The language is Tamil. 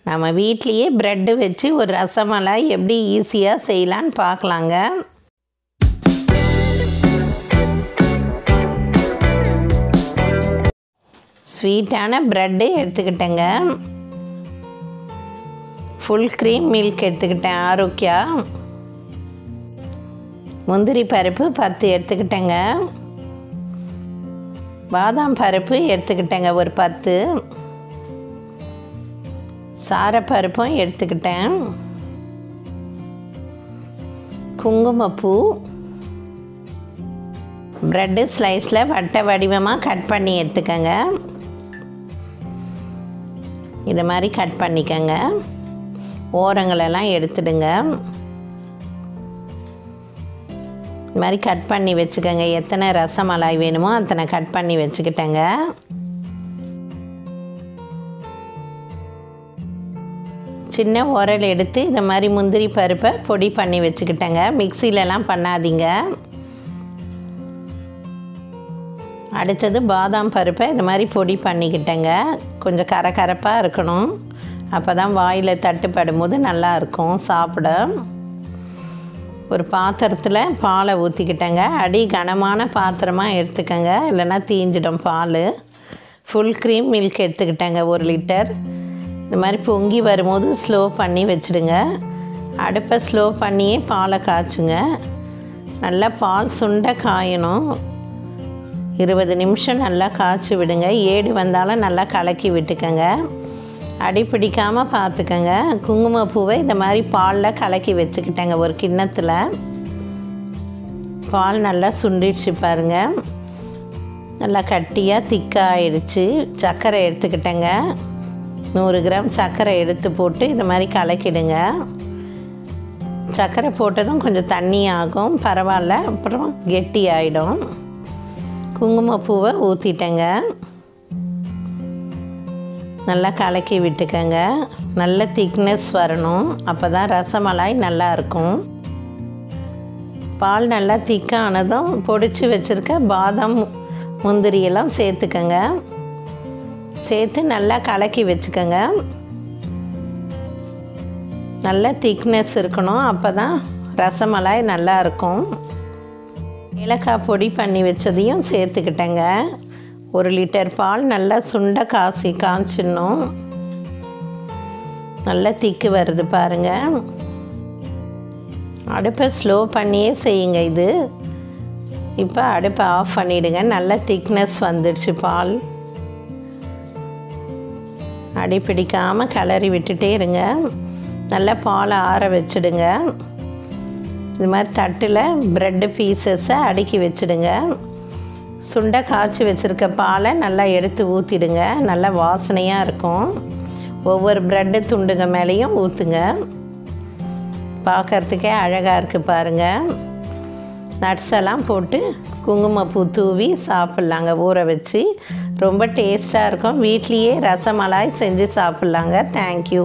நம்ம வீட்லேயே ப்ரெட்டு வச்சு ஒரு ரசமலாய் எப்படி ஈஸியாக செய்யலான்னு பார்க்கலாங்க. ஸ்வீட்டான ப்ரெட்டு எடுத்துக்கிட்டேங்க. ஃபுல் க்ரீம் மில்க் எடுத்துக்கிட்டேன் ஆரோக்கியா. முந்திரி பருப்பு 10 எடுத்துக்கிட்டேங்க. பாதாம் பருப்பு எடுத்துக்கிட்டேங்க ஒரு 10. சாரப்பருப்பும் எடுத்துக்கிட்டேன். குங்குமப்பூ, ப்ரெட்டு ஸ்லைஸில் வட்டை வடிவமாக கட் பண்ணி எடுத்துக்கங்க. இது மாதிரி கட் பண்ணிக்கங்க. ஓரங்களெல்லாம் எடுத்துடுங்க. இது மாதிரி கட் பண்ணி வச்சுக்கோங்க. எத்தனை ரசமலாய் வேணுமோ அத்தனை கட் பண்ணி வச்சுக்கிட்டேங்க. சின்ன உரல் எடுத்து இந்த மாதிரி முந்திரி பருப்பை பொடி பண்ணி வச்சுக்கிட்டேங்க. மிக்சிலெலாம் பண்ணாதீங்க. அடுத்தது பாதாம் பருப்பை இந்த மாதிரி பொடி பண்ணிக்கிட்டேங்க. கொஞ்சம் கரகரப்பாக இருக்கணும், அப்போ தான் வாயில் தட்டுப்படும் போது நல்லாயிருக்கும் சாப்பிட. ஒரு பாத்திரத்தில் பாலை ஊற்றிக்கிட்டேங்க. அடி கனமான பாத்திரமாக எடுத்துக்கங்க, இல்லைன்னா தீஞ்சிடும் பால். ஃபுல் க்ரீம் மில்க் எடுத்துக்கிட்டேங்க 1 லிட்டர். இந்த மாதிரி பொங்கி வரும்போது ஸ்லோ பண்ணி வச்சுடுங்க. அடுப்பை ஸ்லோ பண்ணியே பாலை காய்ச்சுங்க. நல்லா பால் சுண்ட காயணும். 20 நிமிஷம் நல்லா காய்ச்சி விடுங்க. ஏடு வந்தாலும் நல்லா கலக்கி விட்டுக்கங்க. அடி பிடிக்காமல் பார்த்துக்கங்க. குங்குமப்பூவை இந்த மாதிரி பாலில் கலக்கி வச்சுக்கிட்டேங்க ஒரு கிண்ணத்தில். பால் நல்லா சுண்டிடுச்சு பாருங்கள். நல்லா கட்டியாக திக்காக ஆயிடுச்சு. சர்க்கரை எடுத்துக்கிட்டேங்க. 100 கிராம் சர்க்கரை எடுத்து போட்டு இந்த மாதிரி கலக்கிடுங்க. சர்க்கரை போட்டதும் கொஞ்சம் தண்ணி ஆகும், பரவாயில்ல, அப்புறம் கெட்டி ஆகிடும். குங்குமப்பூவை ஊற்றிட்டேங்க. நல்லா கலக்கி விட்டுக்கங்க. நல்ல திக்னஸ் வரணும், அப்போ தான் ரசமலாய் நல்லாயிருக்கும். பால் நல்லா திக்கானதும் பொடிச்சு வச்சுருக்க பாதாம் முந்திரியெல்லாம் சேர்த்துக்கங்க. சேர்த்து நல்லா கலக்கி வச்சுக்கோங்க. நல்ல திக்னஸ் இருக்கணும், அப்போ தான் ரசமலாய் நல்லாயிருக்கும். ஏலக்காய் பொடி பண்ணி வச்சதையும் சேர்த்துக்கிட்டேங்க. 1 லிட்டர் பால் நல்லா சுண்ட காய்ச்சிடணும். நல்லா திக்கு வருது பாருங்கள். அடுப்பை ஸ்லோ பண்ணியே செய்யுங்க இது. இப்போ அடுப்பை ஆஃப் பண்ணிவிடுங்க. நல்ல திக்னஸ் வந்துடுச்சு பால். அடி பிடிக்காமல் கிளறி விட்டுட்டே இருங்க. நல்லா பாலை ஆற வச்சுடுங்க. இது மாதிரி தட்டில் ப்ரெட்டு பீசஸை அடுக்கி வச்சுடுங்க. சுண்டை காய்ச்சி வச்சுருக்க பாலை நல்லா எடுத்து ஊற்றிடுங்க. நல்லா வாசனையாக இருக்கும். ஒவ்வொரு ப்ரெட்டு துண்டுங்க மேலேயும் ஊற்றுங்க. பார்க்குறதுக்கே அழகாக இருக்குது பாருங்கள். நட்ஸ் எல்லாம் போட்டு குங்குமப்பூ தூவி சாப்பிட்லாங்க ஊற வச்சு. ரொம்ப டேஸ்ட்டாக இருக்கும். வீட்லேயே ரசமலாய் செஞ்சு சாப்பிட்லாங்க. தேங்க்யூ.